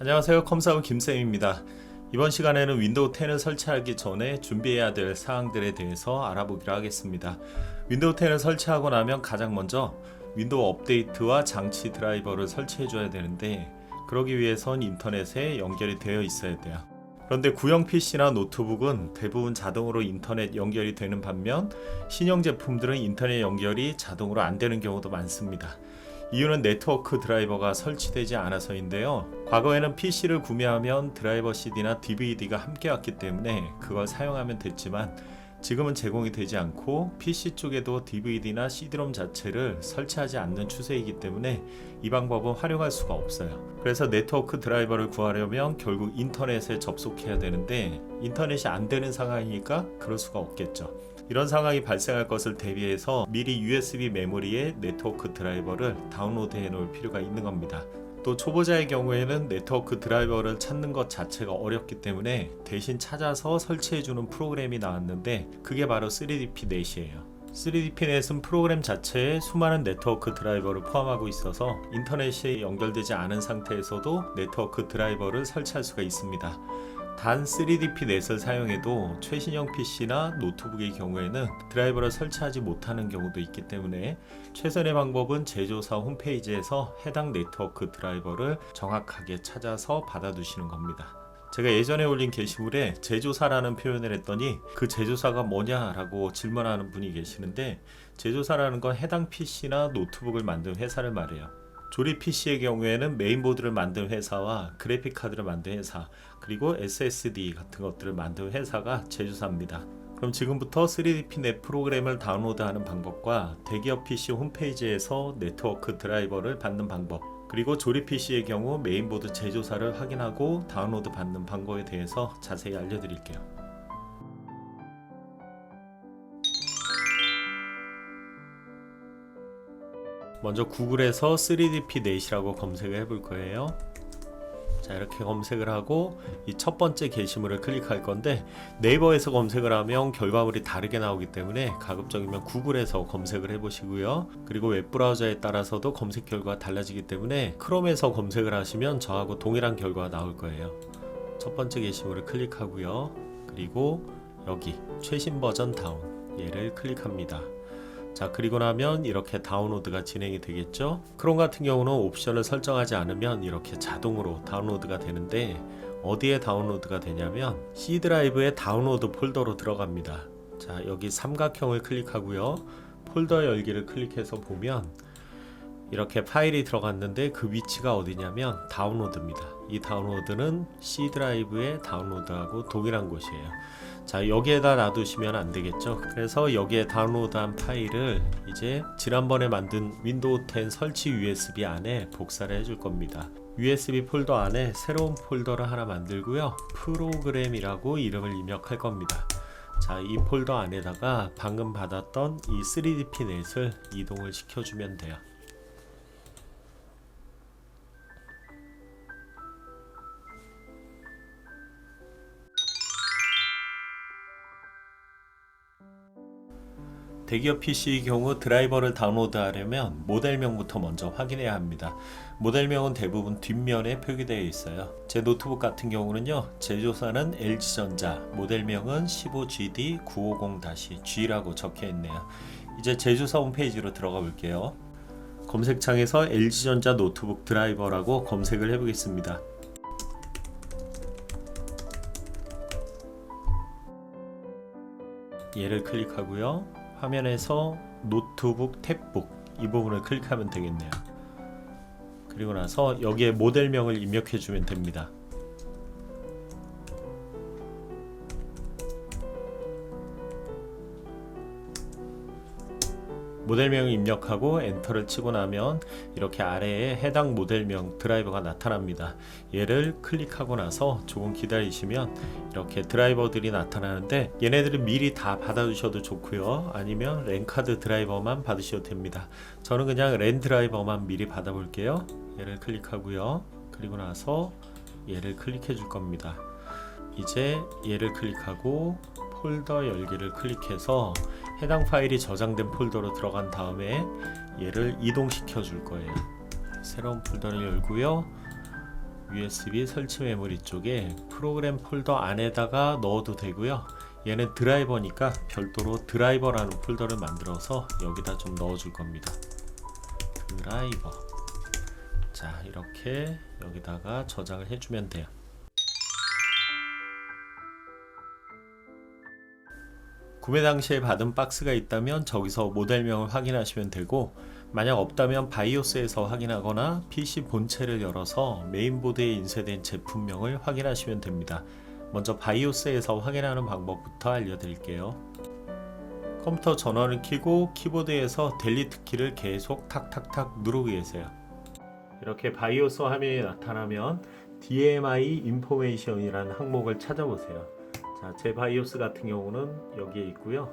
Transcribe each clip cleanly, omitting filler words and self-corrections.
안녕하세요. 컴사우 김쌤입니다. 이번 시간에는 윈도우 10을 설치하기 전에 준비해야 될 사항들에 대해서 알아보기로 하겠습니다. 윈도우 10을 설치하고 나면 가장 먼저 윈도우 업데이트와 장치 드라이버를 설치해 줘야 되는데, 그러기 위해선 인터넷에 연결이 되어 있어야 돼요. 그런데 구형 PC나 노트북은 대부분 자동으로 인터넷 연결이 되는 반면, 신형 제품들은 인터넷 연결이 자동으로 안 되는 경우도 많습니다. 이유는 네트워크 드라이버가 설치되지 않아서인데요. 과거에는 PC를 구매하면 드라이버 CD나 DVD가 함께 왔기 때문에 그걸 사용하면 됐지만, 지금은 제공이 되지 않고 PC 쪽에도 DVD나 CD-ROM 자체를 설치하지 않는 추세이기 때문에 이 방법은 활용할 수가 없어요. 그래서 네트워크 드라이버를 구하려면 결국 인터넷에 접속해야 되는데, 인터넷이 안 되는 상황이니까 그럴 수가 없겠죠. 이런 상황이 발생할 것을 대비해서 미리 USB 메모리에 네트워크 드라이버를 다운로드 해 놓을 필요가 있는 겁니다. 또 초보자의 경우에는 네트워크 드라이버를 찾는 것 자체가 어렵기 때문에 대신 찾아서 설치해주는 프로그램이 나왔는데, 그게 바로 3DP 넷이에요. 3DP 넷은 프로그램 자체에 수많은 네트워크 드라이버를 포함하고 있어서 인터넷이 연결되지 않은 상태에서도 네트워크 드라이버를 설치할 수가 있습니다. 단 3DP 넷을 사용해도 최신형 PC나 노트북의 경우에는 드라이버를 설치하지 못하는 경우도 있기 때문에 최선의 방법은 제조사 홈페이지에서 해당 네트워크 드라이버를 정확하게 찾아서 받아두시는 겁니다. 제가 예전에 올린 게시물에 제조사라는 표현을 했더니 그 제조사가 뭐냐라고 질문하는 분이 계시는데, 제조사라는 건 해당 PC나 노트북을 만든 회사를 말해요. 조립 PC의 경우에는 메인보드를 만든 회사와 그래픽 카드를 만든 회사, 그리고 SSD 같은 것들을 만든 회사가 제조사입니다. 그럼 지금부터 3DP 넷 프로그램을 다운로드하는 방법과 대기업 PC 홈페이지에서 네트워크 드라이버를 받는 방법, 그리고 조립 PC의 경우 메인보드 제조사를 확인하고 다운로드 받는 방법에 대해서 자세히 알려드릴게요. 먼저 구글에서 3DP 넷이라고 검색을 해볼 거예요. 자, 이렇게 검색을 하고 이 첫 번째 게시물을 클릭할 건데, 네이버에서 검색을 하면 결과물이 다르게 나오기 때문에 가급적이면 구글에서 검색을 해보시고요. 그리고 웹브라우저에 따라서도 검색 결과가 달라지기 때문에 크롬에서 검색을 하시면 저하고 동일한 결과가 나올 거예요. 첫 번째 게시물을 클릭하고요. 그리고 여기 최신 버전 다운, 얘를 클릭합니다. 자, 그리고 나면 이렇게 다운로드가 진행이 되겠죠. 크롬 같은 경우는 옵션을 설정하지 않으면 이렇게 자동으로 다운로드가 되는데, 어디에 다운로드가 되냐면 C 드라이브의 다운로드 폴더로 들어갑니다. 자, 여기 삼각형을 클릭하고요. 폴더 열기를 클릭해서 보면 이렇게 파일이 들어갔는데, 그 위치가 어디냐면 다운로드입니다. 이 다운로드는 C 드라이브의 다운로드하고 동일한 곳이에요. 자, 여기에다 놔두시면 안 되겠죠. 그래서 여기에 다운로드한 파일을 이제 지난번에 만든 윈도우 10 설치 USB 안에 복사를 해줄 겁니다. USB 폴더 안에 새로운 폴더를 하나 만들고요. 프로그램이라고 이름을 입력할 겁니다. 자, 이 폴더 안에다가 방금 받았던 이 3DP 넷을 이동을 시켜주면 돼요. 대기업 PC의 경우 드라이버를 다운로드하려면 모델명부터 먼저 확인해야 합니다. 모델명은 대부분 뒷면에 표기되어 있어요. 제 노트북 같은 경우는요, 제조사는 LG전자, 모델명은 15GD950-G라고 적혀 있네요. 이제 제조사 홈페이지로 들어가 볼게요. 검색창에서 LG전자 노트북 드라이버라고 검색을 해보겠습니다. 얘를 클릭하고요. 화면에서 노트북 탭북 이 부분을 클릭하면 되겠네요. 그리고 나서 여기에 모델명을 입력해 주면 됩니다. 모델명을 입력하고 엔터를 치고 나면 이렇게 아래에 해당 모델명 드라이버가 나타납니다. 얘를 클릭하고 나서 조금 기다리시면 이렇게 드라이버들이 나타나는데, 얘네들은 미리 다 받아두셔도 좋고요, 아니면 랜카드 드라이버만 받으셔도 됩니다. 저는 그냥 랜 드라이버만 미리 받아볼게요. 얘를 클릭하고요. 그리고 나서 얘를 클릭해 줄 겁니다. 이제 얘를 클릭하고 폴더 열기를 클릭해서 해당 파일이 저장된 폴더로 들어간 다음에 얘를 이동시켜 줄 거예요. 새로운 폴더를 열고요. USB 설치 메모리 쪽에 프로그램 폴더 안에다가 넣어도 되고요. 얘는 드라이버니까 별도로 드라이버라는 폴더를 만들어서 여기다 좀 넣어줄 겁니다. 드라이버. 자, 이렇게 여기다가 저장을 해주면 돼요. 구매 당시에 받은 박스가 있다면 저기서 모델명을 확인하시면 되고, 만약 없다면 바이오스에서 확인하거나 PC 본체를 열어서 메인보드에 인쇄된 제품명을 확인하시면 됩니다. 먼저 바이오스에서 확인하는 방법부터 알려드릴게요. 컴퓨터 전원을 켜고 키보드에서 델리트 키를 계속 탁탁탁 누르고 계세요. 이렇게 바이오스 화면이 나타나면 DMI 인포메이션이라는 항목을 찾아보세요. 자, 제 바이오스 같은 경우는 여기에 있고요.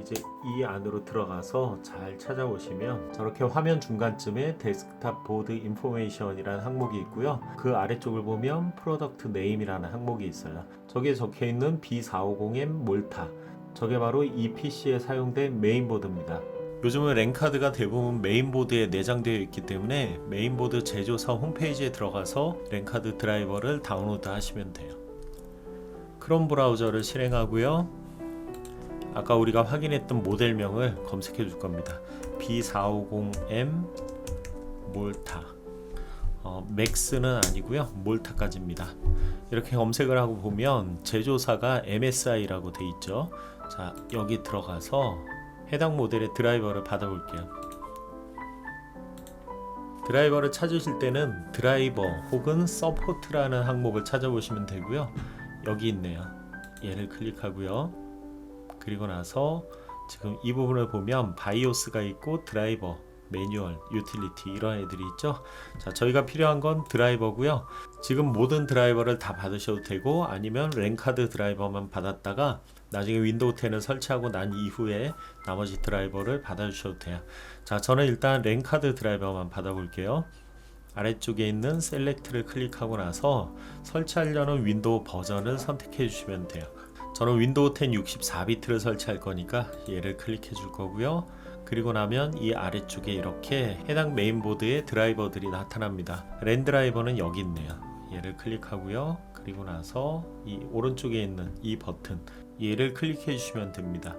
이제 이 안으로 들어가서 잘 찾아보시면 저렇게 화면 중간쯤에 데스크탑 보드 인포메이션이라는 항목이 있고요. 그 아래쪽을 보면 프로덕트 네임이라는 항목이 있어요. 저기에 적혀 있는 B450M 몰타, 저게 바로 이 PC에 사용된 메인보드입니다. 요즘은 랜카드가 대부분 메인보드에 내장되어 있기 때문에 메인보드 제조사 홈페이지에 들어가서 랜카드 드라이버를 다운로드 하시면 돼요. 크롬 브라우저를 실행하고요. 아까 우리가 확인했던 모델명을 검색해 줄 겁니다. B450M 몰타. 맥스는 아니고요. 몰타까지입니다. 이렇게 검색을 하고 보면 제조사가 MSI라고 돼 있죠. 자, 여기 들어가서 해당 모델의 드라이버를 받아볼게요. 드라이버를 찾으실 때는 드라이버 혹은 서포트라는 항목을 찾아보시면 되고요. 여기 있네요. 얘를 클릭하고요. 그리고 나서 지금 이 부분을 보면 바이오스가 있고 드라이버, 매뉴얼, 유틸리티 이런 애들이 있죠. 자, 저희가 필요한 건 드라이버고요. 지금 모든 드라이버를 다 받으셔도 되고, 아니면 랜카드 드라이버만 받았다가 나중에 윈도우 10을 설치하고 난 이후에 나머지 드라이버를 받아주셔도 돼요. 자, 저는 일단 랜카드 드라이버만 받아볼게요. 아래쪽에 있는 셀렉트를 클릭하고 나서 설치하려는 윈도우 버전을 선택해 주시면 돼요. 저는 윈도우 10 64비트를 설치할 거니까 얘를 클릭해 줄 거고요. 그리고 나면 이 아래쪽에 이렇게 해당 메인보드의 드라이버들이 나타납니다. 랜 드라이버는 여기 있네요. 얘를 클릭하고요. 그리고 나서 이 오른쪽에 있는 이 버튼, 얘를 클릭해 주시면 됩니다.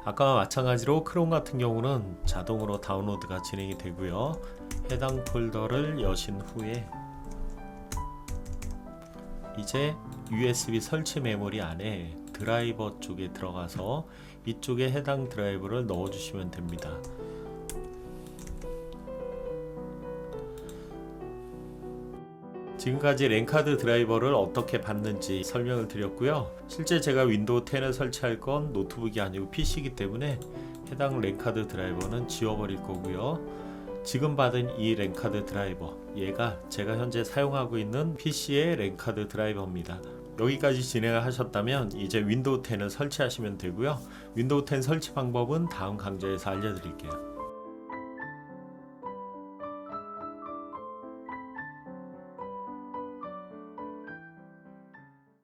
아까와 마찬가지로 크롬 같은 경우는 자동으로 다운로드가 진행이 되고요. 해당 폴더를 여신 후에 이제 USB 설치 메모리 안에 드라이버 쪽에 들어가서 이쪽에 해당 드라이버를 넣어 주시면 됩니다. 지금까지 랜카드 드라이버를 어떻게 받는지 설명을 드렸고요. 실제 제가 윈도우 10을 설치할 건 노트북이 아니고 PC이기 때문에 해당 랜카드 드라이버는 지워버릴 거고요. 지금 받은 이 랜카드 드라이버, 얘가 제가 현재 사용하고 있는 PC의 랜카드 드라이버입니다. 여기까지 진행을 하셨다면 이제 윈도우 10을 설치하시면 되고요. 윈도우 10 설치 방법은 다음 강좌에서 알려드릴게요.